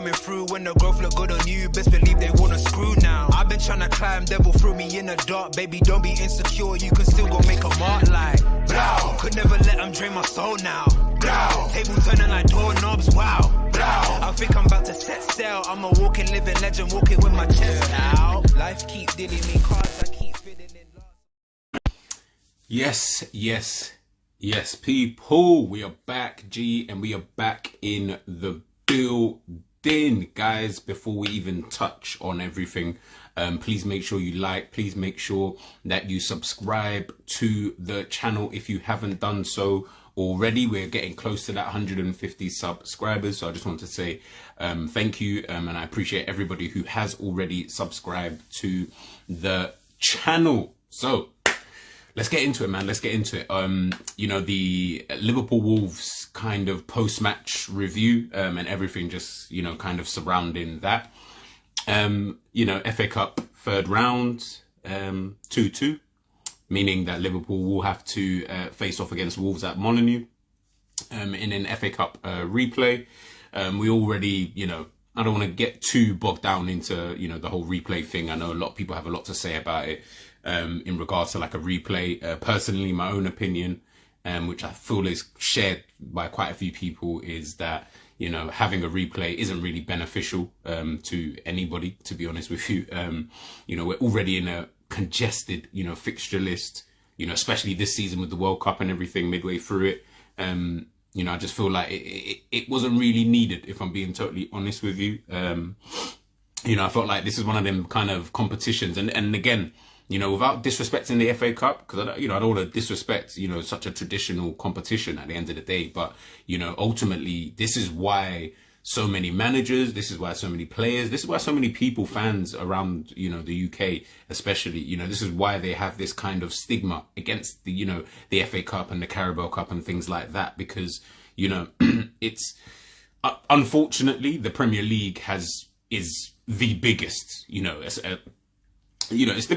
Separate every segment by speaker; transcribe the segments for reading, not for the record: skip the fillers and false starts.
Speaker 1: coming through when the growth look good on you. Best believe they wanna screw now. I've been trying to climb, devil threw me in the dark. Baby, don't be insecure, you can still go make a mark like blow. Could never let them drain my soul now. Blow. Table turning like doorknobs, wow. Blow. I think I'm about to set sail. I'm a walking, living legend, walking with my chest out. Life keep dealing me cards, I keep fitting in love.
Speaker 2: Yes, people, we are back, and we are back in the building, guys. Before we even touch on everything, please make sure you like, please make sure that you subscribe to the channel if you haven't done so already. We're getting close to that 150 subscribers, so I just want to say thank you, and I appreciate everybody who has already subscribed to the channel. So let's get into it, man. Let's get into it. You know, the Liverpool Wolves kind of post-match review, and everything just, you know, kind of surrounding that. You know, FA Cup third round, 2-2, meaning that Liverpool will have to face off against Wolves at Molineux in an FA Cup replay. We already, you know, I don't want to get too bogged down into, you know, the whole replay thing. I know a lot of people have a lot to say about it. In regards to like a replay, personally, my own opinion, which I feel is shared by quite a few people, is that, you know, having a replay isn't really beneficial to anybody, to be honest with you. You know, we're already in a congested, you know, fixture list, you know, especially this season with the World Cup and everything midway through it. You know, I just feel like it wasn't really needed, if I'm being totally honest with you. You know, I felt like this is one of them kind of competitions, and again, you know, without disrespecting the FA Cup, because, you know, I don't want to disrespect, you know, such a traditional competition at the end of the day. But, you know, ultimately, this is why so many managers, this is why so many players, this is why so many people, fans around, you know, the UK especially, you know, this is why they have this kind of stigma against the, you know, the FA Cup and the Carabao Cup and things like that. Because, you know, it's, unfortunately, the Premier League is the biggest, you know, you know, it's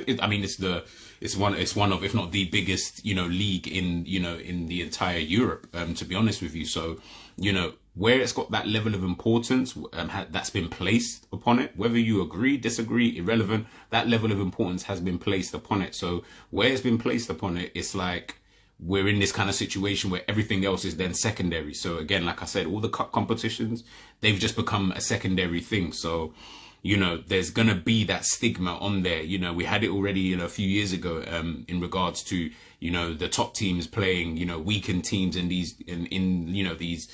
Speaker 2: one of, if not the biggest, you know, league in, you know, in the entire Europe, to be honest with you. So, you know, where it's got that level of importance, that's been placed upon it, whether you agree, disagree, irrelevant, that level of importance has been placed upon it. So where it's been placed upon it, it's like we're in this kind of situation where everything else is then secondary. So again, like I said, all the cup competitions, they've just become a secondary thing. So, you know, there's going to be that stigma on there. You know, we had it already, you know, a few years ago, in regards to, you know, the top teams playing, you know, weakened teams in these, you know, these,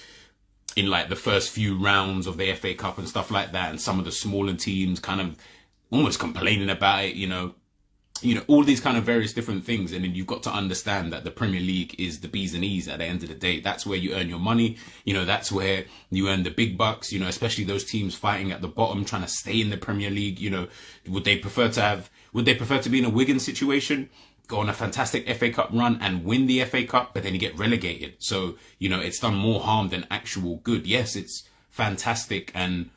Speaker 2: in like the first few rounds of the FA Cup and stuff like that. And some of the smaller teams kind of almost complaining about it, you know, all these kind of various different things. And then you've got to understand that the Premier League is the B's and E's at the end of the day. That's where you earn your money. You know, that's where you earn the big bucks, you know, especially those teams fighting at the bottom, trying to stay in the Premier League. You know, would they prefer to be in a Wigan situation, go on a fantastic FA Cup run and win the FA Cup, but then you get relegated? So, you know, it's done more harm than actual good. Yes, it's fantastic, and,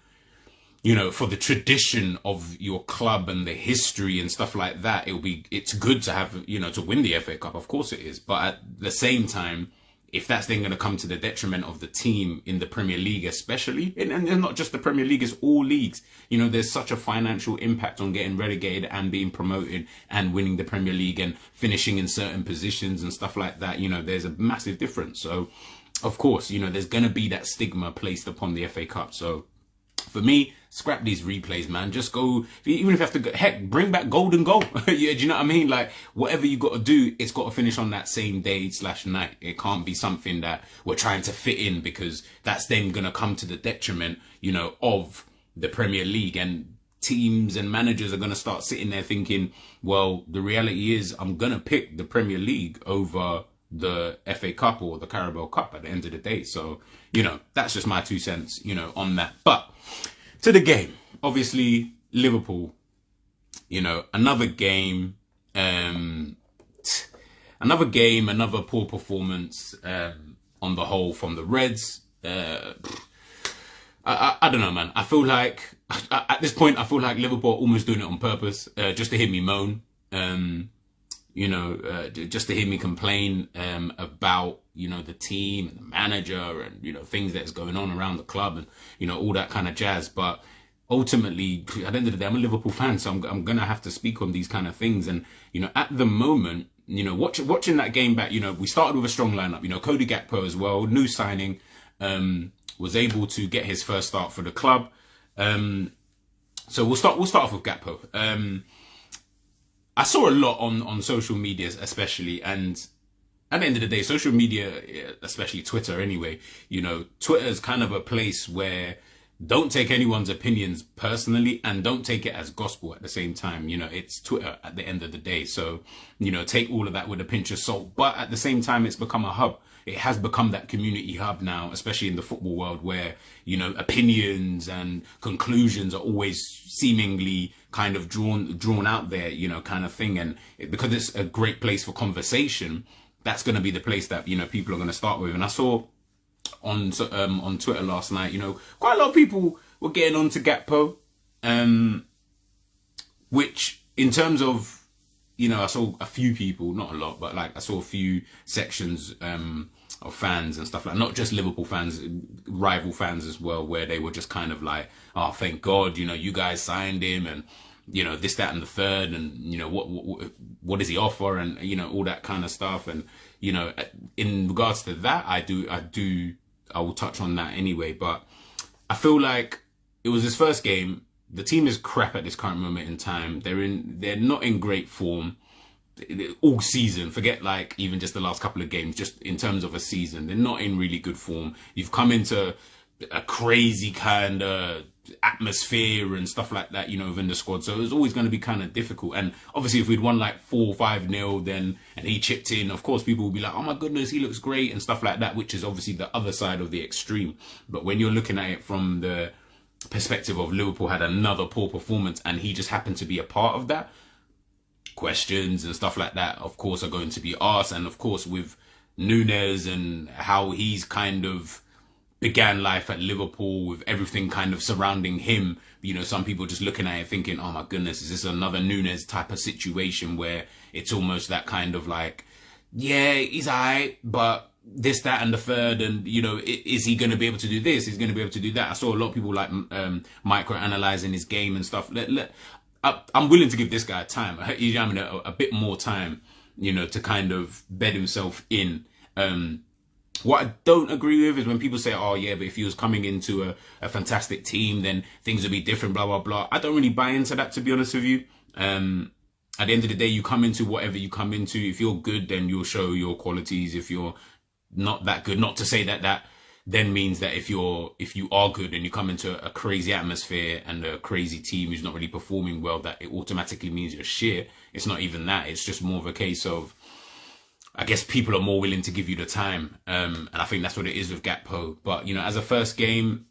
Speaker 2: you know, for the tradition of your club and the history and stuff like that, it's good to have, you know, to win the FA Cup. Of course it is. But at the same time, if that's then going to come to the detriment of the team in the Premier League, especially, and not just the Premier League, it's all leagues, you know, there's such a financial impact on getting relegated and being promoted and winning the Premier League and finishing in certain positions and stuff like that. You know, there's a massive difference. So, of course, you know, there's going to be that stigma placed upon the FA Cup. So, for me, scrap these replays, man. Just go, even if you have to, heck, bring back golden goal. Yeah, do you know what I mean? Like, whatever you got to do, it's got to finish on that same day/night. It can't be something that we're trying to fit in, because that's then going to come to the detriment, you know, of the Premier League. And teams and managers are going to start sitting there thinking, well, the reality is I'm going to pick the Premier League over the FA Cup or the Carabao Cup at the end of the day. So, you know, that's just my 2 cents, you know, on that. But to the game, obviously Liverpool, you know, another game, another poor performance, on the whole from the Reds. I don't know, man. I feel like at this point, I feel like Liverpool are almost doing it on purpose, just to hear me moan. just to hear me complain about, the team and the manager and, things that's going on around the club and, all that kind of jazz. But ultimately, at the end of the day, I'm a Liverpool fan, so I'm going to have to speak on these kind of things. And, at the moment, watching that game back, we started with a strong lineup, Cody Gakpo as well, new signing, was able to get his first start for the club. So we'll start off with Gakpo. I saw a lot on social media, especially, and at the end of the day, social media, especially Twitter anyway, Twitter is kind of a place where don't take anyone's opinions personally and don't take it as gospel at the same time. It's Twitter at the end of the day. So, take all of that with a pinch of salt. But at the same time, it's become a hub. It has become that community hub now, especially in the football world where, opinions and conclusions are always seemingly kind of drawn out there, kind of thing. And because it's a great place for conversation, that's going to be the place that, people are going to start with. And I saw on Twitter last night, quite a lot of people were getting on to Gakpo, which in terms of, I saw a few people, not a lot, but I saw a few sections of fans and stuff not just Liverpool fans, rival fans as well, where they were just kind of like, oh, thank God, you guys signed him and, this, that and the third and, what does he offer and, all that kind of stuff. And, in regards to that, I will touch on that anyway, but I feel like it was his first game. The team is crap at this current moment in time. They're not in great form all season. Forget even just the last couple of games, just in terms of a season, they're not in really good form. You've come into a crazy kind of atmosphere and stuff like that, within the squad. So it was always going to be kind of difficult. And obviously if we'd won 4 or 5-0 then, and he chipped in, of course people will be like, oh my goodness, he looks great and stuff like that, which is obviously the other side of the extreme. But when you're looking at it from the perspective of Liverpool had another poor performance and he just happened to be a part of that, questions and stuff like that of course are going to be asked. And of course with Nunez and how he's kind of began life at Liverpool with everything kind of surrounding him, some people just looking at it thinking, oh my goodness, is this another Nunez type of situation where it's almost that kind of yeah, he's alright, but this, that and the third, and is he going to be able to do this? He's going to be able to do that. I saw a lot of people micro-analyzing his game and stuff. I'm willing to give this guy time, a bit more time, to kind of bed himself in. What I don't agree with is when people say, oh yeah, but if he was coming into a fantastic team, then things would be different, blah, blah, blah. I don't really buy into that, to be honest with you. At the end of the day, you come into whatever you come into. If you're good, then you'll show your qualities. If you're not that good, not to say that then means that if you are good and you come into a crazy atmosphere and a crazy team who's not really performing well, that it automatically means you're shit. It's not even that. It's just more of a case of, I guess people are more willing to give you the time. And I think that's what it is with Gakpo. But, as a first game,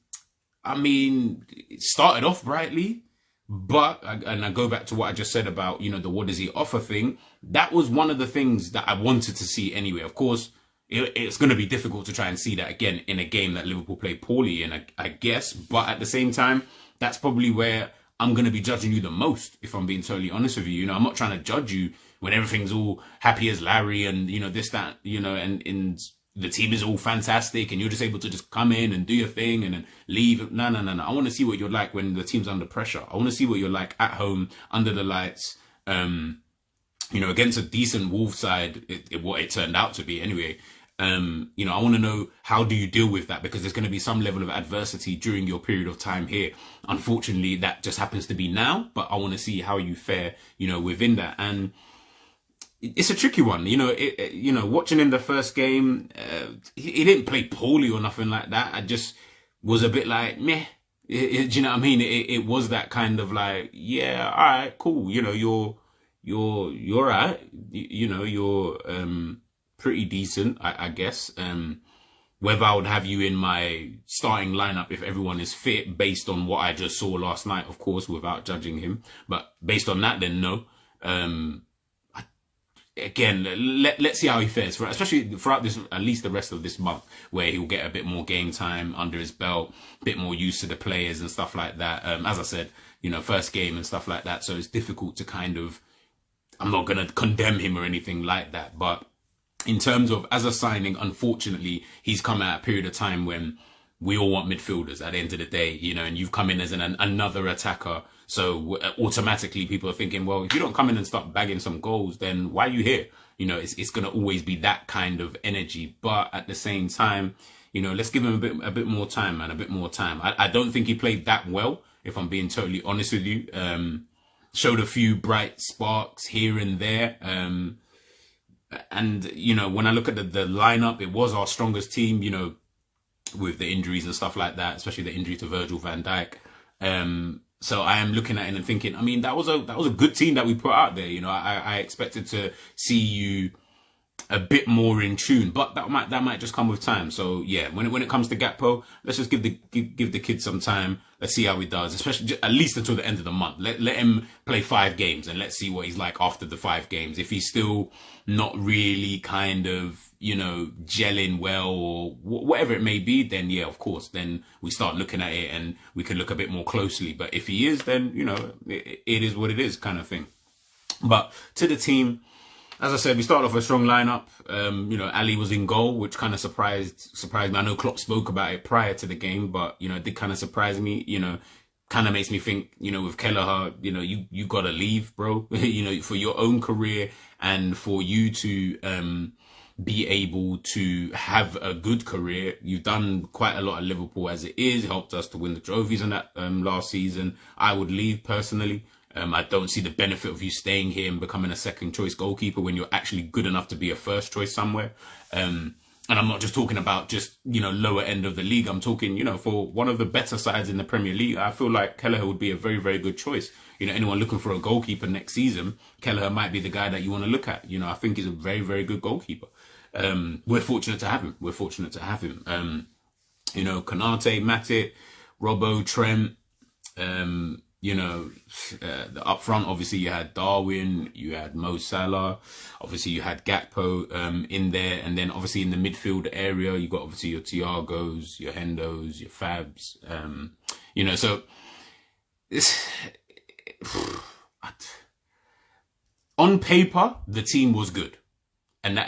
Speaker 2: it started off brightly. But, and I go back to what I just said about, the what does he offer thing. That was one of the things that I wanted to see anyway. Of course, it's going to be difficult to try and see that again in a game that Liverpool played poorly in, I guess. But at the same time, that's probably where I'm going to be judging you the most, if I'm being totally honest with you. I'm not trying to judge you when everything's all happy as Larry and, this, that, and the team is all fantastic and you're just able to just come in and do your thing and then leave. No. I want to see what you're like when the team's under pressure. I want to see what you're like at home, under the lights, against a decent Wolves side, what it turned out to be anyway. I want to know, how do you deal with that? Because there's going to be some level of adversity during your period of time here. Unfortunately, that just happens to be now, but I want to see how you fare, within that. And it's a tricky one, watching in the first game, he didn't play poorly or nothing like that. I just was a bit like, meh. Do you know what I mean? It was that kind of yeah, all right, cool. You're all right. You're, pretty decent, I guess. Whether I would have you in my starting lineup if everyone is fit based on what I just saw last night, of course, without judging him. But based on that, then no. Again, let's see how he fares, especially throughout this, at least the rest of this month, where he'll get a bit more game time under his belt, a bit more used to the players and stuff like that. As I said, first game and stuff like that. So it's difficult to kind of I'm not going to condemn him or anything like that. But in terms of as a signing, unfortunately, he's come at a period of time when we all want midfielders at the end of the day, you know, and you've come in as another attacker. So automatically people are thinking, well, if you don't come in and start bagging some goals, then why are you here? You know, it's going to always be that kind of energy. But at the same time, you know, let's give him a bit more time, man, a bit more time. I don't think he played that well, if I'm being totally honest with you. Showed a few bright sparks here and there. And, you know, when I look at the lineup, it was our strongest team, you know, with the injuries and stuff like that, especially the injury to Virgil van Dijk. So I am looking at it and thinking, I mean, that was a good team that we put out there. You know, I expected to see you a bit more in tune, but that might just come with time. So yeah, when it comes to Gakpo, let's just give the kid some time. Let's see how he does, especially at least until the end of the month. Let him play 5 games and let's see what he's like after the 5 games. If he's still not really kind of, you know, gelling well or whatever it may be, then yeah, of course, then we start looking at it and we can look a bit more closely. But if he is, then, you know, it is what it is kind of thing. But to the team, as I said, we started off a strong lineup. You know, Ali was in goal, which kind of surprised me. I know Klopp spoke about it prior to the game, but, you know, it did kind of surprise me. You know, kind of makes me think, you know, with Kelleher, you know, you got to leave, bro. You know, for your own career and for you to be able to have a good career. You've done quite a lot at Liverpool as it is, helped us to win the trophies in that last season. I would leave personally. I don't see the benefit of you staying here and becoming a second choice goalkeeper when you're actually good enough to be a first choice somewhere. And I'm not just talking about just, you know, lower end of the league. I'm talking, you know, for one of the better sides in the Premier League. I feel like Kelleher would be a very, very good choice. You know, anyone looking for a goalkeeper next season, Kelleher might be the guy that you want to look at. You know, I think he's a very, very good goalkeeper. We're fortunate to have him. You know, Konate, Matip, Robbo, Trent, you know, up front, obviously you had Darwin, you had Mo Salah, obviously you had Gakpo in there, and then obviously in the midfield area, you got obviously your Thiagos, your Hendos, your Fabs, you know, so it's, on paper, the team was good. And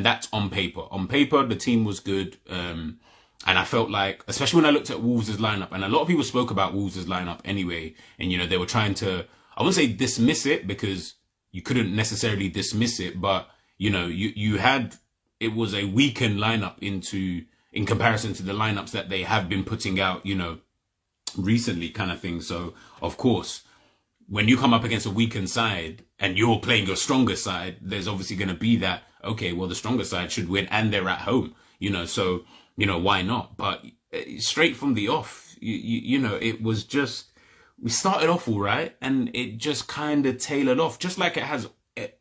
Speaker 2: that's on paper. On paper, the team was good. And I felt like, especially when I looked at Wolves' lineup, and a lot of people spoke about Wolves' lineup anyway, and, you know, they were trying to, I wouldn't say dismiss it, because you couldn't necessarily dismiss it, but, you know, you had, it was a weakened lineup in comparison to the lineups that they have been putting out, you know, recently kind of thing. So, of course, when you come up against a weakened side and you're playing your stronger side, there's obviously going to be that, okay, well, the stronger side should win and they're at home, you know, so, you know, why not? But straight from the off, you know, it was just, we started off all right and it just kind of tailored off, just like it has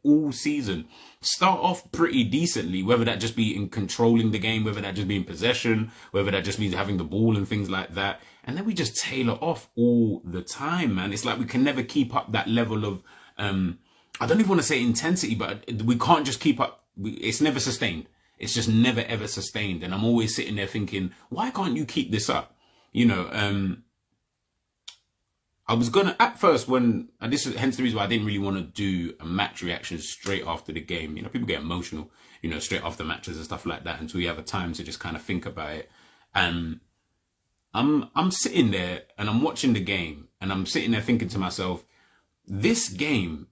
Speaker 2: all season. Start off pretty decently, whether that just be in controlling the game, whether that just be in possession, whether that just means having the ball and things like that. And then we just tailor off all the time, man. It's like we can never keep up that level of, I don't even want to say intensity, but we can't just keep up. It's never sustained. It's just never, ever sustained. And I'm always sitting there thinking, why can't you keep this up? You know, I was going to, at first, and this is hence the reason why I didn't really want to do a match reaction straight after the game. You know, people get emotional, you know, straight after matches and stuff like that until you have a time to just kind of think about it. And I'm sitting there and I'm watching the game and I'm sitting there thinking to myself, this game,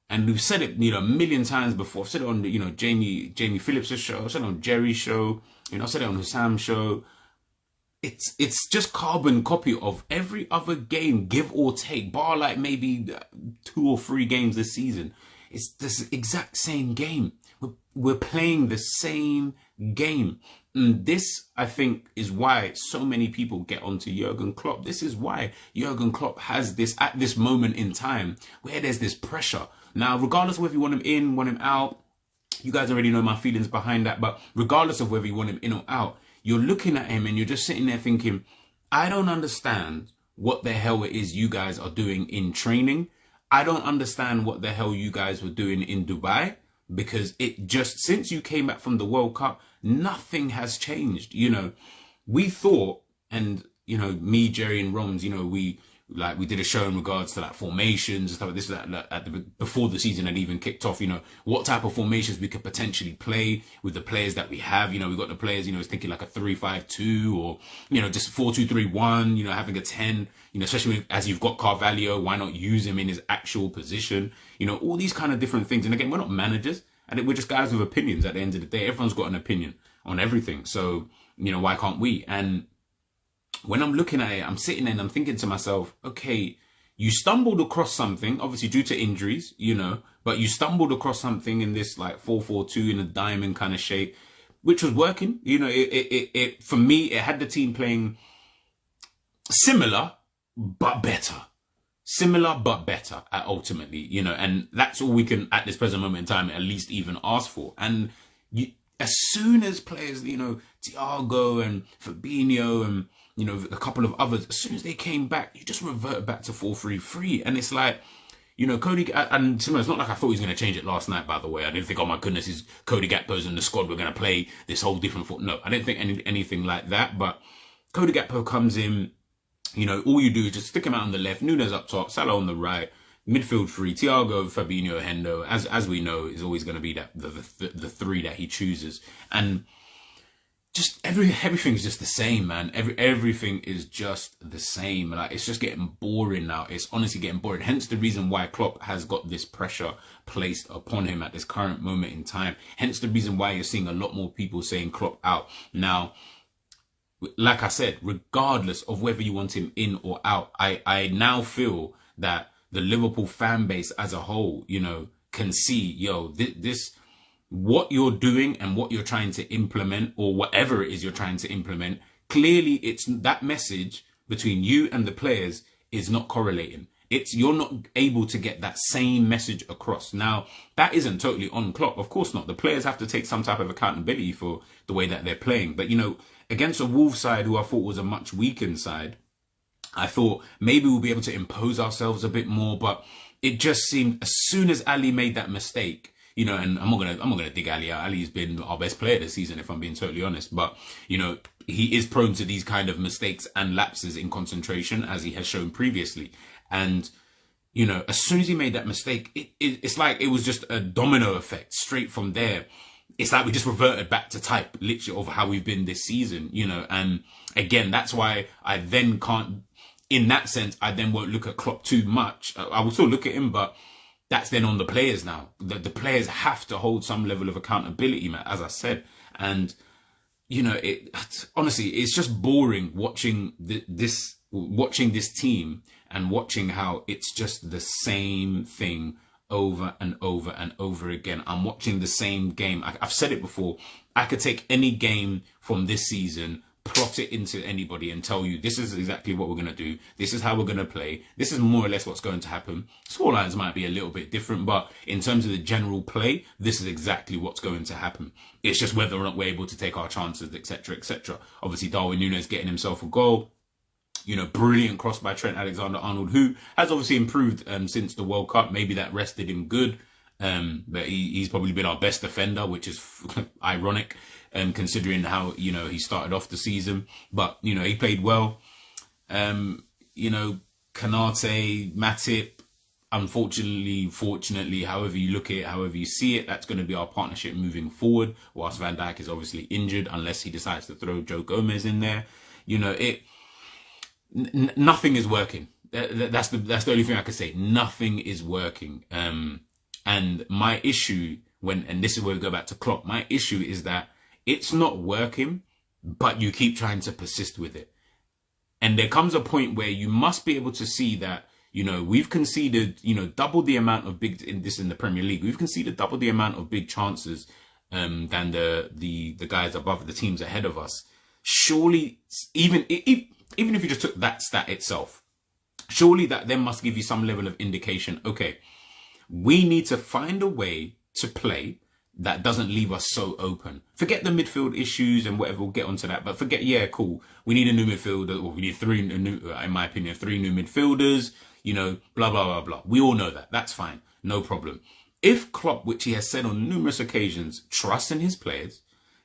Speaker 2: and we've said it, you know, a million times before. I've said it on, you know, Jamie Phillips' show. I've said it on Jerry's show. You know, I've said it on Husam's show. It's just carbon copy of every other game, give or take, bar like maybe 2 or 3 games this season. It's this exact same game. We're playing the same game. And this, I think, is why so many people get onto Jurgen Klopp. This is why Jurgen Klopp has this, at this moment in time, where there's this pressure. Now, regardless of whether you want him in, want him out, you guys already know my feelings behind that. But regardless of whether you want him in or out, you're looking at him and you're just sitting there thinking, I don't understand what the hell it is you guys are doing in training. I don't understand what the hell you guys were doing in Dubai, because it just, since you came back from the World Cup, nothing has changed. You know, we thought, and, you know, me, Jerry and Roms, you know, we like we did a show in regards to like formations and stuff like this, that before the season had even kicked off, you know, what type of formations we could potentially play with the players that we have. You know, we've got the players, you know, thinking like a 3-5-2 or, you know, just 4-2-3-1, you know, having a 10, you know, especially as you've got Carvalho, why not use him in his actual position? You know, all these kind of different things. And again, we're not managers. I think we're just guys with opinions at the end of the day. Everyone's got an opinion on everything. So, you know, why can't we? And when I'm looking at it, I'm sitting there and I'm thinking to myself, okay, you stumbled across something, obviously due to injuries, you know, but you stumbled across something in this like 4-4-2 in a diamond kind of shape, which was working. You know, it for me, it had the team playing similar, but better. Similar, but better ultimately, you know, and that's all we can at this present moment in time at least even ask for. And as soon as players, you know, Thiago and Fabinho and, you know, a couple of others, as soon as they came back, you just revert back to 4-3-3. And it's like, you know, Cody, and it's not like I thought he was going to change it last night, by the way. I didn't think, oh my goodness, is Cody Gakpo's in the squad, we're going to play this whole different foot. No, I didn't think anything like that. But Cody Gakpo comes in, you know, all you do is just stick him out on the left, Nunez up top, Salah on the right, midfield three, Thiago, Fabinho, Hendo, as we know, is always going to be that the three that he chooses. And just everything's just the same, man. Everything is just the same. Like, it's just getting boring now. It's honestly getting boring. Hence the reason why Klopp has got this pressure placed upon him at this current moment in time. Hence the reason why you're seeing a lot more people saying Klopp out. Now, like I said, regardless of whether you want him in or out, I now feel that the Liverpool fan base as a whole, you know, can see, yo, this what you're doing and what you're trying to implement, or whatever it is you're trying to implement, clearly it's that message between you and the players is not correlating. You're not able to get that same message across. Now, that isn't totally on Klopp. Of course not. The players have to take some type of accountability for the way that they're playing. But, you know, against a Wolves side who I thought was a much weakened side, I thought maybe we'll be able to impose ourselves a bit more. But it just seemed as soon as Ali made that mistake, you know, and I'm not gonna dig Ali out. Ali's been our best player this season, if I'm being totally honest. But, you know, he is prone to these kind of mistakes and lapses in concentration, as he has shown previously. And, you know, as soon as he made that mistake, it's like it was just a domino effect straight from there. It's like we just reverted back to type, literally, of how we've been this season, you know. And again, that's why I then can't, in that sense, I then won't look at Klopp too much. I will still look at him, but that's then on the players now. The players have to hold some level of accountability, man, as I said. And, you know, honestly, it's just boring watching this team and watching how it's just the same thing over and over and over again. I'm watching the same game. I've said it before. I could take any game from this season, plot it into anybody and tell you this is exactly what we're going to do. This is how we're going to play. This is more or less what's going to happen. Scorelines might be a little bit different, but in terms of the general play, this is exactly what's going to happen. It's just whether or not we're able to take our chances, etc., etc. Obviously, Darwin Nunez getting himself a goal. You know, brilliant cross by Trent Alexander-Arnold, who has obviously improved since the World Cup. Maybe that rested him good. But he's probably been our best defender, which is ironic, considering how, you know, he started off the season. But, you know, he played well. You know, Kanate, Matip, unfortunately, fortunately, however you look at it, however you see it, that's going to be our partnership moving forward, whilst Van Dijk is obviously injured, unless he decides to throw Joe Gomez in there. You know, nothing is working. That's the only thing I can say. Nothing is working. And my issue and this is where we go back to Klopp, my issue is that it's not working, but you keep trying to persist with it. And there comes a point where you must be able to see that, you know, we've conceded, you know, double the amount of in the Premier League. We've conceded double the amount of big chances than the guys above, the teams ahead of us. Surely, even if you just took that stat itself, surely that then must give you some level of indication. Okay, we need to find a way to play that doesn't leave us so open. Forget the midfield issues and whatever, we'll get onto that. But forget, yeah, cool. We need a new midfielder, or we need in my opinion, three new midfielders, you know, blah, blah, blah, blah. We all know that. That's fine. No problem. If Klopp, which he has said on numerous occasions, trusts in his players,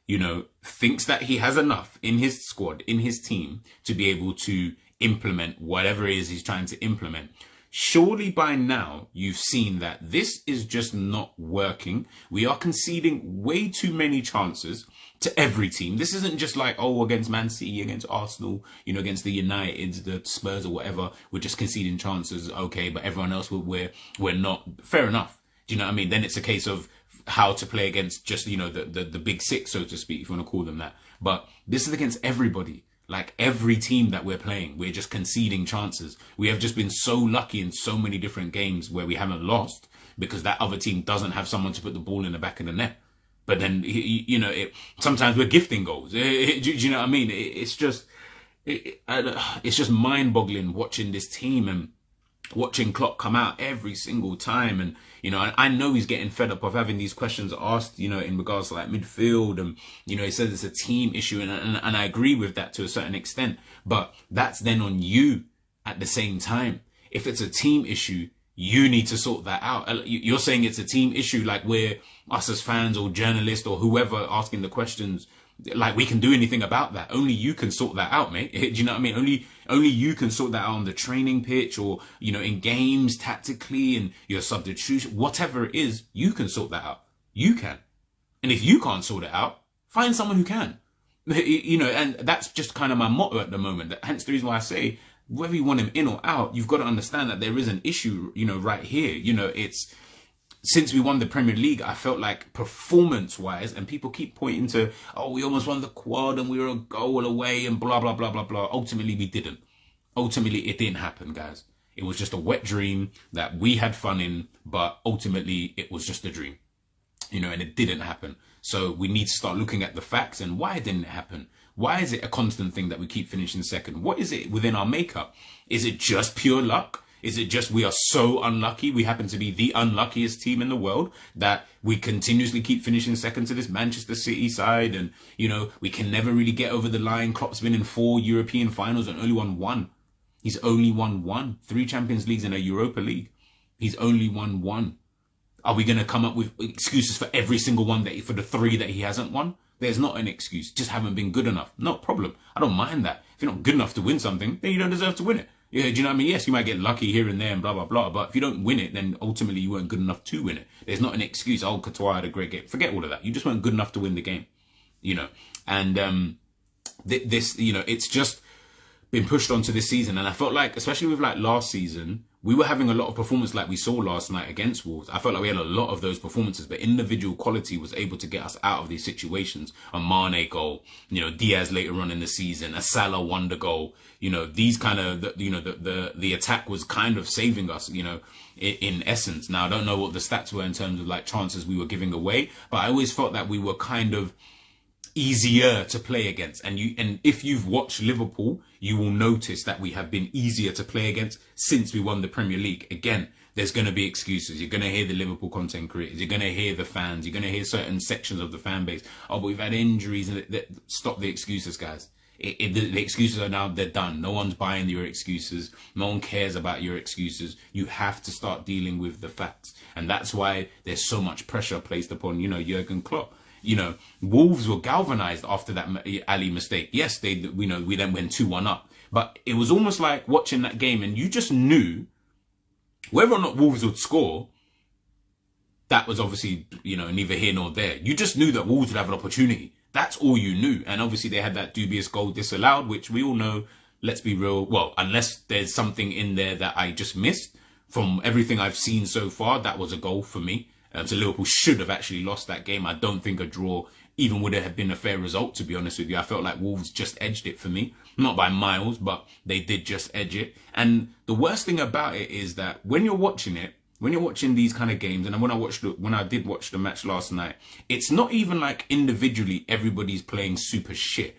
Speaker 2: you know, thinks that he has enough in his squad, in his team, to be able to implement whatever it is he's trying to implement. Surely by now you've seen that this is just not working. We are conceding way too many chances to every team. This isn't just like, oh, against Man City, against Arsenal, you know, against the Uniteds, the Spurs or whatever, we're just conceding chances. Okay, but everyone else we're not. Fair enough. Do you know what I mean? Then it's a case of how to play against just, you know, the big six, so to speak, if you want to call them that. But this is against everybody. Like every team that we're playing, we're just conceding chances. We have just been so lucky in so many different games where we haven't lost because that other team doesn't have someone to put the ball in the back of the net. But then, you know, sometimes we're gifting goals. Do you know what I mean? It's just mind-boggling watching this team and watching Klopp come out every single time. And, you know, I know he's getting fed up of having these questions asked, you know, in regards to like midfield. And, you know, he says it's a team issue. And I agree with that to a certain extent. But that's then on you at the same time. If it's a team issue, you need to sort that out. You're saying it's a team issue, like we're us as fans or journalists or whoever asking the questions, like we can do anything about that. Only you can sort that out, mate. Do you know what I mean? Only you can sort that out on the training pitch or, you know, in games tactically and your substitution, whatever it is, you can sort that out. You can. And if you can't sort it out, find someone who can. You know, and that's just kind of my motto at the moment. Hence the reason why I say, whether you want him in or out, you've got to understand that there is an issue, you know, right here. You know, it's since we won the Premier League, I felt like performance-wise, and people keep pointing to, oh, we almost won the quad and we were a goal away and blah, blah, blah, blah, blah. Ultimately, we didn't. Ultimately, it didn't happen, guys. It was just a wet dream that we had fun in, but ultimately, it was just a dream. You know, and it didn't happen. So we need to start looking at the facts and why didn't it happen? Why is it a constant thing that we keep finishing second? What is it within our makeup? Is it just pure luck? Is it just we are so unlucky? We happen to be the unluckiest team in the world that we continuously keep finishing second to this Manchester City side. And, you know, we can never really get over the line. Klopp's been in 4 European finals and only won 1. He's only won 1. 3 Champions Leagues and a Europa League. He's only won 1. Are we going to come up with excuses for every single one for the 3 that he hasn't won? There's not an excuse. Just haven't been good enough. No problem. I don't mind that. If you're not good enough to win something, then you don't deserve to win it. Yeah, do you know what I mean? Yes, you might get lucky here and there and blah, blah, blah. But if you don't win it, then ultimately you weren't good enough to win it. There's not an excuse. Oh, Courtois had a great game. Forget all of that. You just weren't good enough to win the game. You know, and this, you know, it's just been pushed onto this season. And I felt like, especially with like last season, we were having a lot of performance like we saw last night against Wolves. I felt like we had a lot of those performances, but individual quality was able to get us out of these situations. A Mane goal, you know, Diaz later on in the season, a Salah wonder goal, you know, these kind of, you know, the attack was kind of saving us, you know, in essence. Now, I don't know what the stats were in terms of like chances we were giving away, but I always felt that we were kind of easier to play against. And if you've watched Liverpool, you will notice that we have been easier to play against since we won the Premier League. Again, there's going to be excuses. You're going to hear the Liverpool content creators. You're going to hear the fans. You're going to hear certain sections of the fan base. Oh, but we've had injuries. And stop the excuses, guys. The excuses are now, they're done. No one's buying your excuses. No one cares about your excuses. You have to start dealing with the facts. And that's why there's so much pressure placed upon, you know, Jurgen Klopp. You know, Wolves were galvanized after that Ali mistake. Yes, we then went 2-1 up. But it was almost like watching that game and you just knew whether or not Wolves would score, that was obviously, you know, neither here nor there. You just knew that Wolves would have an opportunity. That's all you knew. And obviously they had that dubious goal disallowed, which we all know, let's be real. Well, unless there's something in there that I just missed, from everything I've seen so far, that was a goal for me. So Liverpool should have actually lost that game. I don't think a draw even would have been a fair result, to be honest with you. I felt like Wolves just edged it for me. Not by miles, but they did just edge it. And the worst thing about it is that when you're watching it, when you're watching these kind of games, and when I did watch the match last night, it's not even like individually everybody's playing super shit.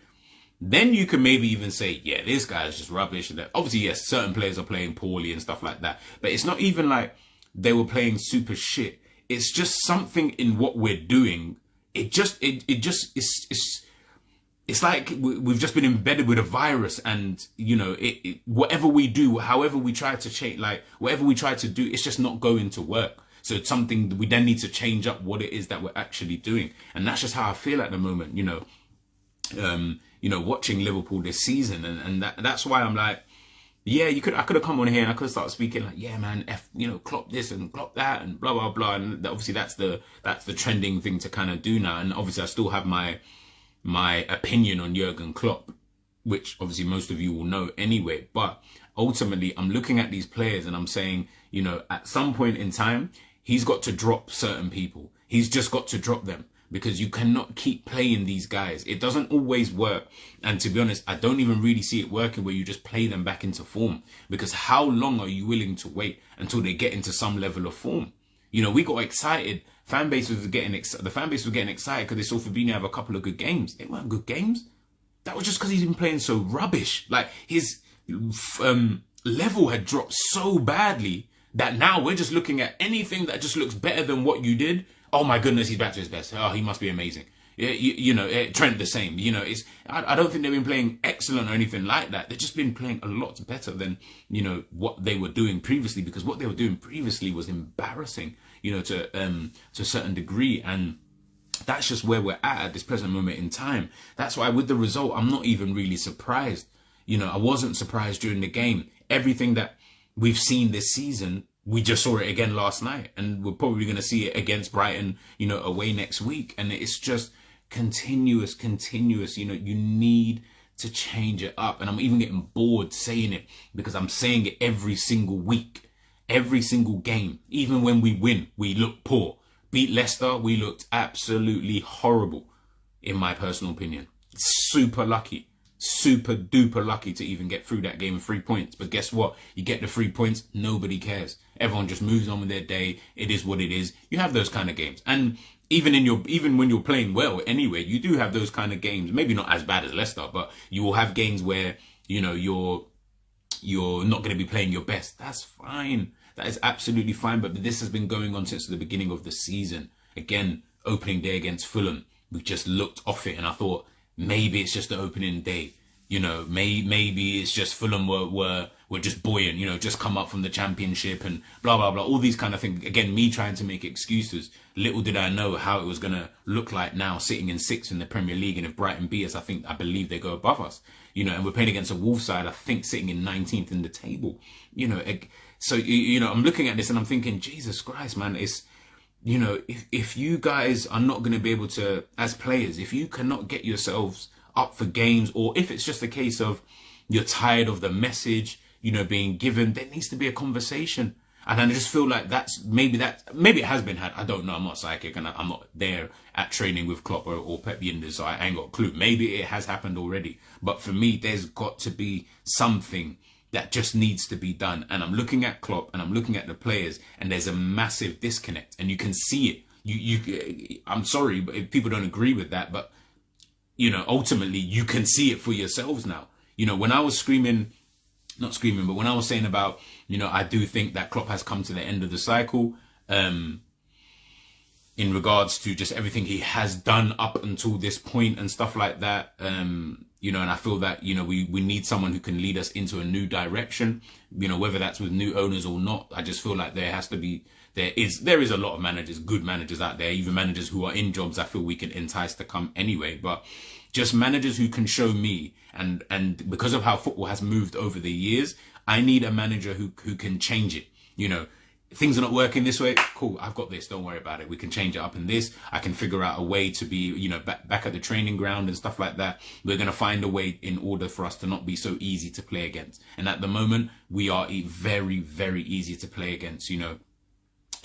Speaker 2: Then you can maybe even say, yeah, this guy's just rubbish. And that obviously, yes, certain players are playing poorly and stuff like that. But it's not even like they were playing super shit. It's just something in what we're doing. It's like we've just been embedded with a virus, and you know, whatever we do, however we try to change, like whatever we try to do, it's just not going to work. So it's something that we then need to change up what it is that we're actually doing, and that's just how I feel at the moment. You know, watching Liverpool this season, and that's why I'm like, yeah, I could have come on here and I could have started speaking like, yeah, man, Klopp this and Klopp that and blah, blah, blah. And obviously that's the trending thing to kind of do now. And obviously I still have my opinion on Jurgen Klopp, which obviously most of you will know anyway. But ultimately I'm looking at these players and I'm saying, at some point in time, he's got to drop certain people. He's just got to drop them. Because you cannot keep playing these guys. It doesn't always work. And to be honest, I don't even really see it working where you just play them back into form. Because how long are you willing to wait until they get into some level of form? We got excited. The fan base was getting excited because they saw Fabinho have a couple of good games. They weren't good games. That was just because he's been playing so rubbish. Like his level had dropped so badly that now we're just looking at anything that just looks better than what you did. Oh my goodness, he's back to his best. Oh, he must be amazing. Trent the same. I don't think they've been playing excellent or anything like that. They've just been playing a lot better than, what they were doing previously, because what they were doing previously was embarrassing, to a certain degree. And that's just where we're at this present moment in time. That's why with the result, I'm not even really surprised. I wasn't surprised during the game. Everything that we've seen this season, we just saw it again last night, and we're probably going to see it against Brighton, away next week. And it's just continuous. You need to change it up. And I'm even getting bored saying it because I'm saying it every single week, every single game. Even when we win, we look poor. Beat Leicester, we looked absolutely horrible, in my personal opinion. Super duper lucky to even get through that game with 3 points. But guess what? You get the 3 points, nobody cares. Everyone just moves on with their day. It is what it is. You have those kind of games. And even when you're playing well anyway, you do have those kind of games. Maybe not as bad as Leicester, but you will have games where, you're not going to be playing your best. That's fine. That is absolutely fine. But this has been going on since the beginning of the season. Again, opening day against Fulham, we just looked off it and I thought, maybe it's just the opening day, maybe it's just Fulham were just buoyant, just come up from the Championship and blah, blah, blah, all these kind of things. Again, me trying to make excuses. Little did I know how it was going to look like now, sitting in 6th in the Premier League. And if Brighton beat us, I believe they go above us, and we're playing against a Wolves side, I think sitting in 19th in the table, so, I'm looking at this and I'm thinking, Jesus Christ, man, it's, if you guys are not going to be able to, as players, if you cannot get yourselves up for games, or if it's just a case of you're tired of the message, being given, there needs to be a conversation. And I just feel like maybe it has been had. I don't know. I'm not psychic and I'm not there at training with Klopp or Pep Yinders, so I ain't got a clue. Maybe it has happened already. But for me, there's got to be something that just needs to be done. And I'm looking at Klopp and I'm looking at the players, and there's a massive disconnect, and you can see it. I'm sorry, but if people don't agree with that, but ultimately you can see it for yourselves now. When I was not screaming, but when I was saying about, I do think that Klopp has come to the end of the cycle, in regards to just everything he has done up until this point and stuff like that. And I feel that, we need someone who can lead us into a new direction, whether that's with new owners or not. I just feel like there is a lot of managers, good managers out there, even managers who are in jobs I feel we can entice to come anyway, but just managers who can show me, and because of how football has moved over the years, I need a manager who can change it. Things are not working this way. Cool. I've got this. Don't worry about it. We can change it up in this. I can figure out a way to be, back at the training ground and stuff like that. We're going to find a way in order for us to not be so easy to play against. And at the moment, we are very, very easy to play against,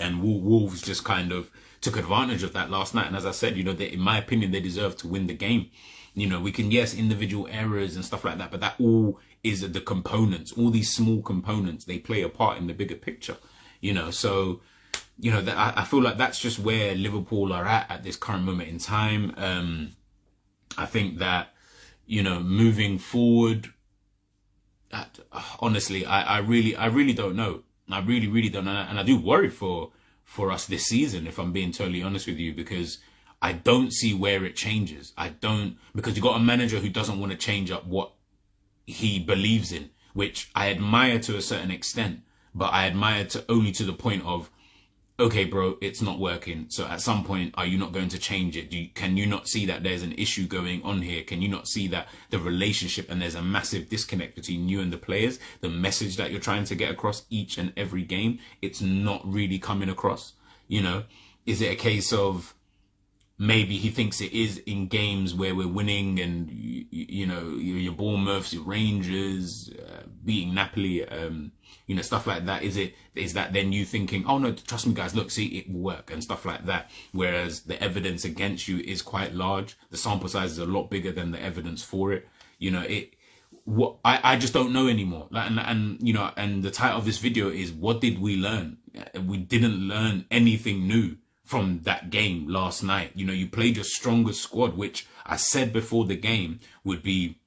Speaker 2: and Wolves just kind of took advantage of that last night. And as I said, in my opinion, they deserve to win the game. We can, yes, individual errors and stuff like that, but that all is the components, all these small components, they play a part in the bigger picture. So, I feel like that's just where Liverpool are at this current moment in time. I think that, moving forward, honestly, I really don't know. I really don't know. And I do worry for us this season, if I'm being totally honest with you, because I don't see where it changes. Because you've got a manager who doesn't want to change up what he believes in, which I admire to a certain extent. But I admire only to the point of okay, bro, it's not working. So at some point, are you not going to change it? Can you not see that there's an issue going on here? Can you not see that the relationship and there's a massive disconnect between you and the players? The message that you're trying to get across each and every game, it's not really coming across. You know, is it a case of maybe he thinks it is in games where we're winning and, you know, your Bournemouths, your Rangers, beating Napoli, you know, stuff like that. Is that then you thinking, oh no, trust me guys, look, see, it will work and stuff like that. Whereas the evidence against you is quite large. The sample size is a lot bigger than the evidence for it. You know, I just don't know anymore. And you know, and the title of this video is, what did we learn? We didn't learn anything new from that game last night. You know, you played your strongest squad, which I said before the game would be,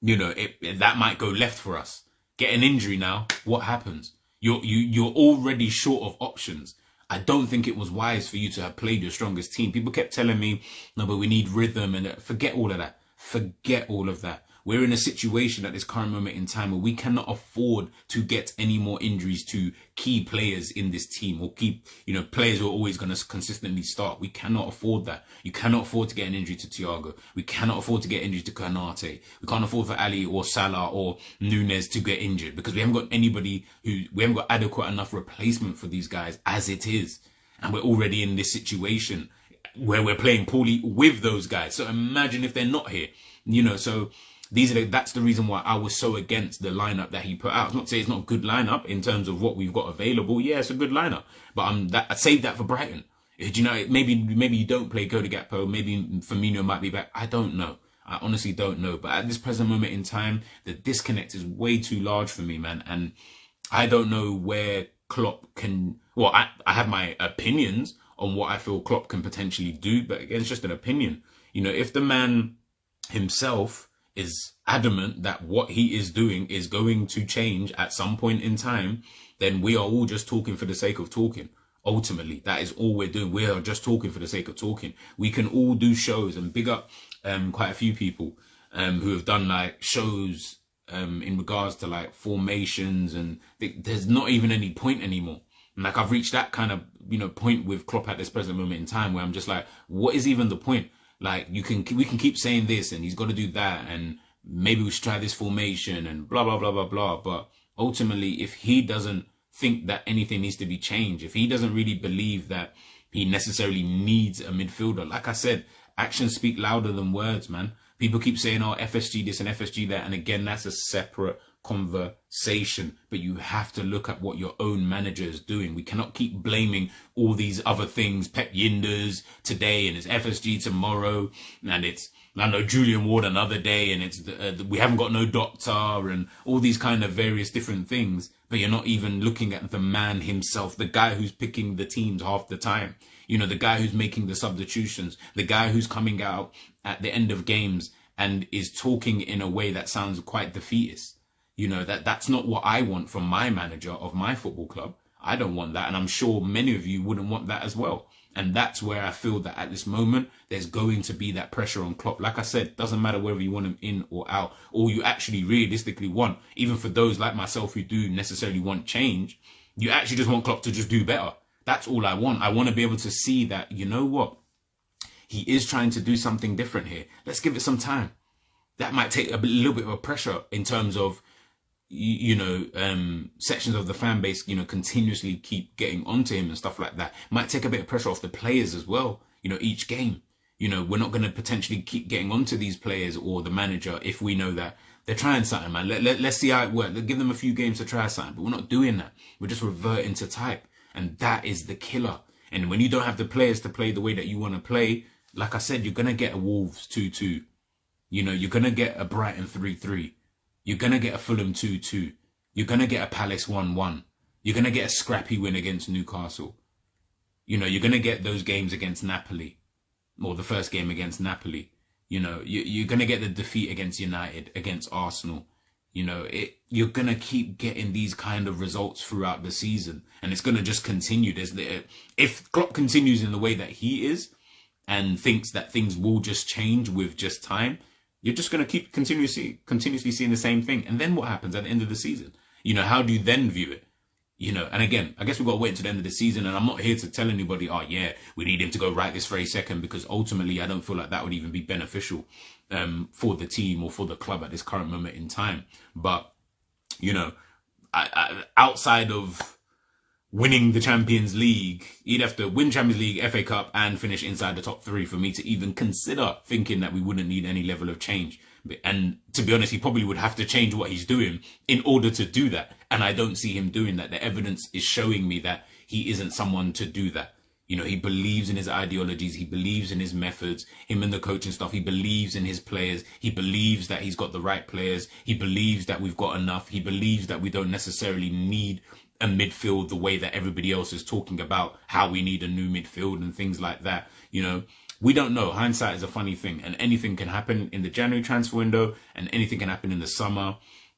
Speaker 2: you know, that might go left for us. Get an injury now, what happens? You're already short of options. I don't think it was wise for you to have played your strongest team. People kept telling me, no, but we need rhythm, and forget all of that. Forget all of that. We're in a situation at this current moment in time where we cannot afford to get any more injuries to key players in this team, or keep, you know, players who are always going to consistently start. We cannot afford that. You cannot afford to get an injury to Thiago. We cannot afford to get injuries to Konate. We can't afford for Ali or Salah or Nunez to get injured, because we haven't got we haven't got adequate enough replacement for these guys as it is. And we're already in this situation where we're playing poorly with those guys. So imagine if they're not here, you know. So that's the reason why I was so against the lineup that he put out. It's not to say it's not a good lineup in terms of what we've got available. Yeah, it's a good lineup, but I saved that for Brighton. Do you know, maybe you don't play Cody Gakpo. Maybe Firmino might be back. I don't know. I honestly don't know. But at this present moment in time, the disconnect is way too large for me, man. And I don't know where Klopp can. Well, I have my opinions on what I feel Klopp can potentially do, but again, it's just an opinion. You know, if the man himself is adamant that what he is doing is going to change at some point in time, then we are all just talking for the sake of talking. Ultimately, that is all we're doing. We are just talking for the sake of talking. We can all do shows, and big up quite a few people who have done like shows in regards to like formations, and there's not even any point anymore. And like, I've reached that kind of, you know, point with Klopp at this present moment in time where I'm just like, what is even the point? Like, we can keep saying this, and he's got to do that, and maybe we should try this formation, and blah, blah, blah, blah, blah. But ultimately, if he doesn't think that anything needs to be changed, if he doesn't really believe that he necessarily needs a midfielder, like I said, actions speak louder than words, man. People keep saying, oh, FSG this and FSG that. And again, that's a separate conversation, but you have to look at what your own manager is doing. We cannot keep blaming all these other things. Pep Yinders today, and it's FSG tomorrow, and it's, I know, Julian Ward another day, and it's we haven't got no doctor, and all these kind of various different things. But you're not even looking at the man himself, the guy who's picking the teams half the time. You know, the guy who's making the substitutions, the guy who's coming out at the end of games and is talking in a way that sounds quite defeatist. You know, that's not what I want from my manager of my football club. I don't want that. And I'm sure many of you wouldn't want that as well. And that's where I feel that at this moment, there's going to be that pressure on Klopp. Like I said, doesn't matter whether you want him in or out, or you actually realistically want, even for those like myself who do necessarily want change, you actually just want Klopp to just do better. That's all I want. I want to be able to see that, you know what? He is trying to do something different here. Let's give it some time. That might take a little bit of pressure in terms of, you know, sections of the fan base, you know, continuously keep getting onto him and stuff like that. Might take a bit of pressure off the players as well. You know, each game, you know, we're not going to potentially keep getting onto these players or the manager if we know that they're trying something, man. Let's see how it works. Let's give them a few games to try something. But we're not doing that. We're just reverting to type. And that is the killer. And when you don't have the players to play the way that you want to play, like I said, you're going to get a Wolves 2-2. You know, you're going to get a Brighton 3-3. You're going to get a Fulham 2-2. You're going to get a Palace 1-1. You're going to get a scrappy win against Newcastle. You know, you're going to get those games against Napoli, or the first game against Napoli. You know, you're going to get the defeat against United, against Arsenal. You know, you're going to keep getting these kind of results throughout the season, and it's going to just continue. If Klopp continues in the way that he is and thinks that things will just change with just time, you're just going to keep continuously seeing the same thing. And then what happens at the end of the season? You know, how do you then view it? You know, and again, I guess we've got to wait until the end of the season. And I'm not here to tell anybody, oh, yeah, we need him to go right this very second, because ultimately I don't feel like that would even be beneficial for the team or for the club at this current moment in time. But, you know, outside of winning the Champions League, he'd have to win Champions League, FA Cup, and finish inside the top 3 for me to even consider thinking that we wouldn't need any level of change. And to be honest, he probably would have to change what he's doing in order to do that. And I don't see him doing that. The evidence is showing me that he isn't someone to do that. You know, he believes in his ideologies. He believes in his methods, him and the coaching stuff. He believes in his players. He believes that he's got the right players. He believes that we've got enough. He believes that we don't necessarily need a midfield the way that everybody else is talking about how we need a new midfield and things like that. You know, we don't know. Hindsight is a funny thing, and anything can happen in the January transfer window and anything can happen in the summer.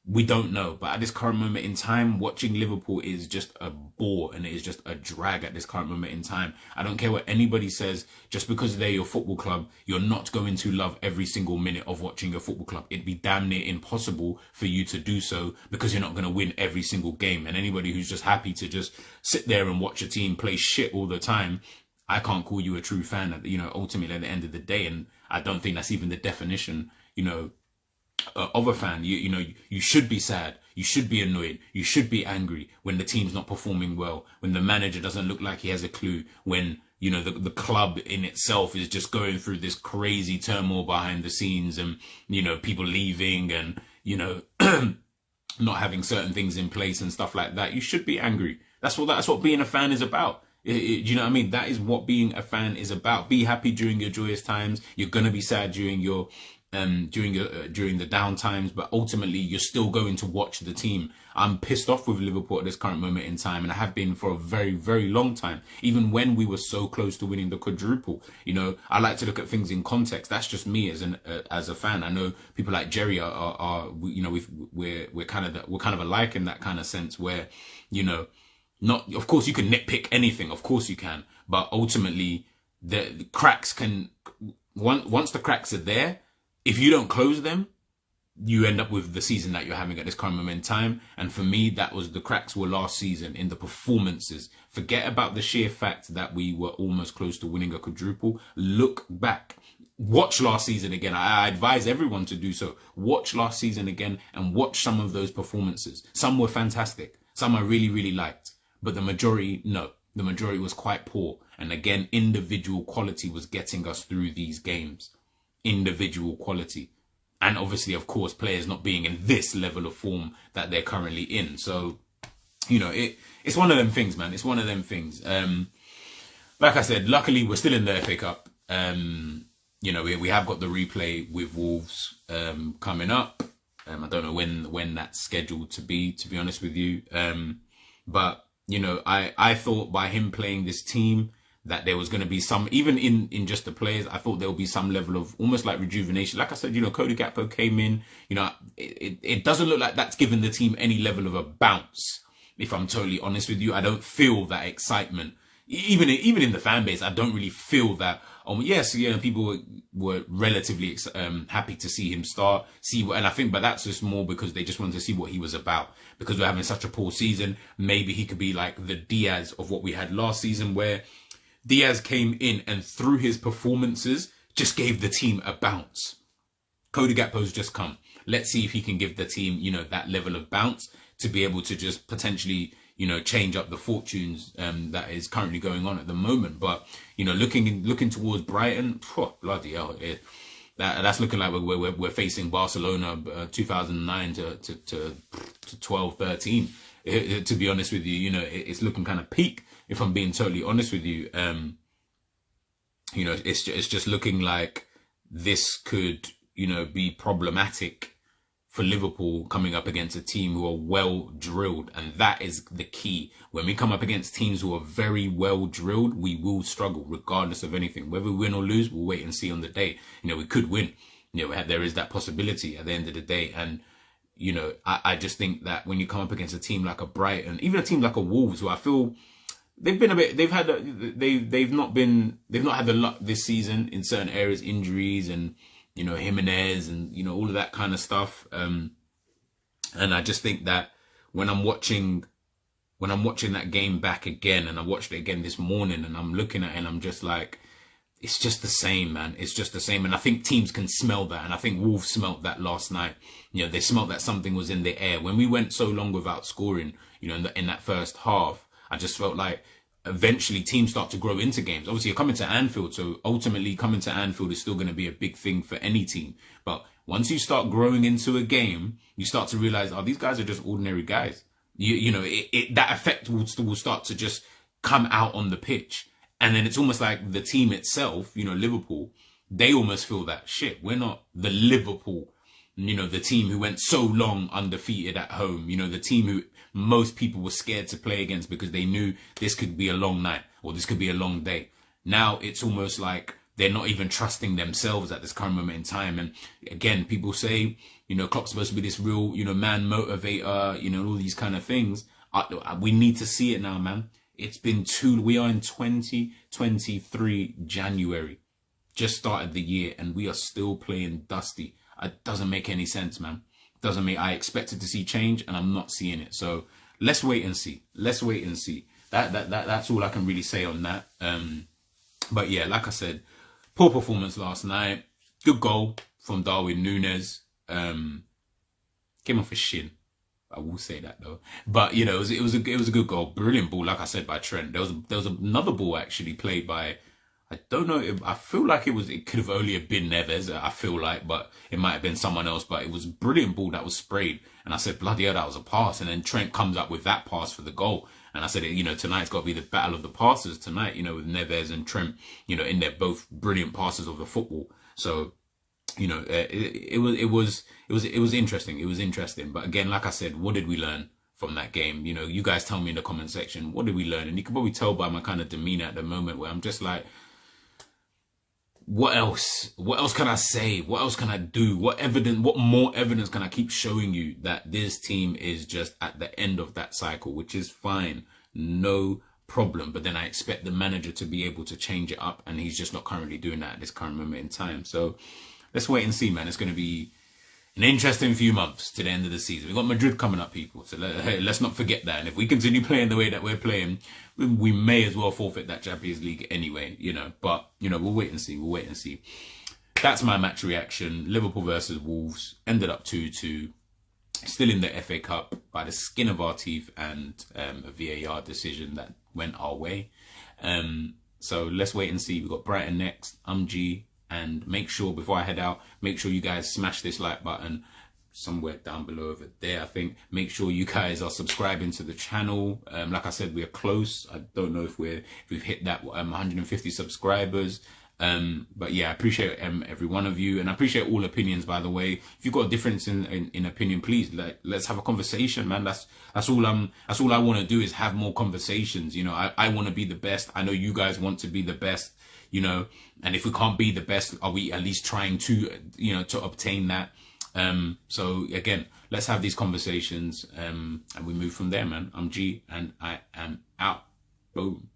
Speaker 2: We don't know. But at this current moment in time, watching Liverpool is just a bore, and it is just a drag at this current moment in time. I don't care what anybody says. Just because they're your football club, you're not going to love every single minute of watching your football club. It'd be damn near impossible for you to do so, because you're not going to win every single game. And anybody who's just happy to just sit there and watch a team play shit all the time, I can't call you a true fan, you know, ultimately at the end of the day. And I don't think that's even the definition, you know, of a fan. You know, you should be sad. You should be annoyed. You should be angry when the team's not performing well, when the manager doesn't look like he has a clue, when, you know, the club in itself is just going through this crazy turmoil behind the scenes, and, you know, people leaving and, you know, not having certain things in place and stuff like that. You should be angry. That's what being a fan is about. Do you know what I mean? That is what being a fan is about. Be happy during your joyous times. You're going to be sad during your during the down times, but ultimately you're still going to watch the team. I'm pissed off with Liverpool at this current moment in time, and I have been for a very, very long time. Even when we were so close to winning the quadruple, you know, I like to look at things in context. That's just me as a fan. I know people like Jerry are you know, we're kind of alike in that kind of sense, where, you know, not, of course you can nitpick anything, of course you can, but ultimately the cracks can, once the cracks are there, if you don't close them, you end up with the season that you're having at this current moment in time. And for me, that was, the cracks were last season in the performances. Forget about the sheer fact that we were almost close to winning a quadruple. Look back. Watch last season again. I advise everyone to do so. Watch last season again and watch some of those performances. Some were fantastic. Some I really, really liked. But the majority, no. The majority was quite poor. And again, individual quality was getting us through these games. Individual quality. And obviously, of course, players not being in this level of form that they're currently in. So, you know, it's one of them things, man. It's one of them things. Like I said, luckily, we're still in the FA Cup. You know, we have got the replay with Wolves coming up. I don't know when that's scheduled to be honest with you. But, you know, I thought by him playing this team that there was going to be some, even in just the players, I thought there would be some level of almost like rejuvenation. Like I said, you know, Cody Gakpo came in, you know, it doesn't look like that's given the team any level of a bounce. If I'm totally honest with you, I don't feel that excitement. Even in the fan base, I don't really feel that. Yes, you know, people were relatively happy to see him start, and I think, but that's just more because they just wanted to see what he was about. Because we're having such a poor season, maybe he could be like the Diaz of what we had last season, where Diaz came in and through his performances just gave the team a bounce. Cody Gakpo's just come. Let's see if he can give the team, you know, that level of bounce to be able to just potentially, you know, change up the fortunes that is currently going on at the moment. But, you know, looking towards Brighton, bloody hell, that's looking like we're facing Barcelona 2009 to 12, 13. To be honest with you, you know, it's looking kind of peak. If I'm being totally honest with you, you know, it's just looking like this could, you know, be problematic for Liverpool coming up against a team who are well drilled. And that is the key. When we come up against teams who are very well drilled, we will struggle regardless of anything. Whether we win or lose, we'll wait and see on the day. You know, we could win. You know, there is that possibility at the end of the day. And, you know, I just think that when you come up against a team like a Brighton, even a team like a Wolves, who I feel they've not had the luck this season in certain areas, injuries and, you know, Jimenez and, you know, all of that kind of stuff. And I just think that when I'm watching when I'm watching that game back again, and I watched it again this morning, and I'm looking at it and I'm just like, it's just the same, man. It's just the same. And I think teams can smell that. And I think Wolves smelt that last night. You know, they smelt that something was in the air. When we went so long without scoring, you know, in that first half, I just felt like eventually teams start to grow into games. Obviously, you're coming to Anfield. So ultimately, coming to Anfield is still going to be a big thing for any team. But once you start growing into a game, you start to realize, oh, these guys are just ordinary guys. You know, that effect will start to just come out on the pitch. And then it's almost like the team itself, you know, Liverpool, they almost feel that, shit, we're not the Liverpool, you know, the team who went so long undefeated at home, you know, the team who most people were scared to play against because they knew this could be a long night or this could be a long day. Now it's almost like they're not even trusting themselves at this current moment in time. And again, people say, you know, Klopp's supposed to be this real, you know, man motivator, you know, all these kind of things. We need to see it now, man. It's been we are in 2023 January, just started the year, and we are still playing dusty. It doesn't make any sense, man. I expected to see change, and I'm not seeing it. So let's wait and see. Let's wait and see. That's all I can really say on that. But yeah, like I said, poor performance last night. Good goal from Darwin Nunez. Came off his shin. I will say that though. But you know, it was a good goal. Brilliant ball, like I said, by Trent. There was another ball actually played by, I don't know. I feel like it could have only have been Neves. I feel like, but it might have been someone else. But it was a brilliant ball that was sprayed, and I said, bloody hell, that was a pass. And then Trent comes up with that pass for the goal. And I said, you know, tonight's got to be the battle of the passes tonight. You know, with Neves and Trent, you know, in there, both brilliant passes of the football. So, you know, it was interesting. It was interesting. But again, like I said, what did we learn from that game? You know, you guys tell me in the comment section, what did we learn? And you can probably tell by my kind of demeanor at the moment where I'm just like, what else? What else can I say? What else can I do? What more evidence can I keep showing you that this team is just at the end of that cycle, which is fine. No problem. But then I expect the manager to be able to change it up, and he's just not currently doing that at this current moment in time. So let's wait and see, man. It's going to be an interesting few months to the end of the season. We've got Madrid coming up, people. So let's not forget that. And if we continue playing the way that we're playing, we may as well forfeit that Champions League anyway, you know. But, you know, we'll wait and see. We'll wait and see. That's my match reaction. Liverpool versus Wolves ended up 2-2. Still in the FA Cup by the skin of our teeth, and a VAR decision that went our way. So let's wait and see. We've got Brighton next. I'm G. And make sure, before I head out, make sure you guys smash this like button somewhere down below over there, I think. Make sure you guys are subscribing to the channel. Like I said, we're close. I don't know if we've hit that 150 subscribers. But yeah, I appreciate every one of you, and I appreciate all opinions, by the way. If you've got a difference in opinion, please let's have a conversation, man. That's all I want to do, is have more conversations. You know, I want to be the best. I know you guys want to be the best, you know, and if we can't be the best, are we at least trying to, you know, to obtain that? So again, let's have these conversations, and we move from there, man. I'm G, and I am out. Boom.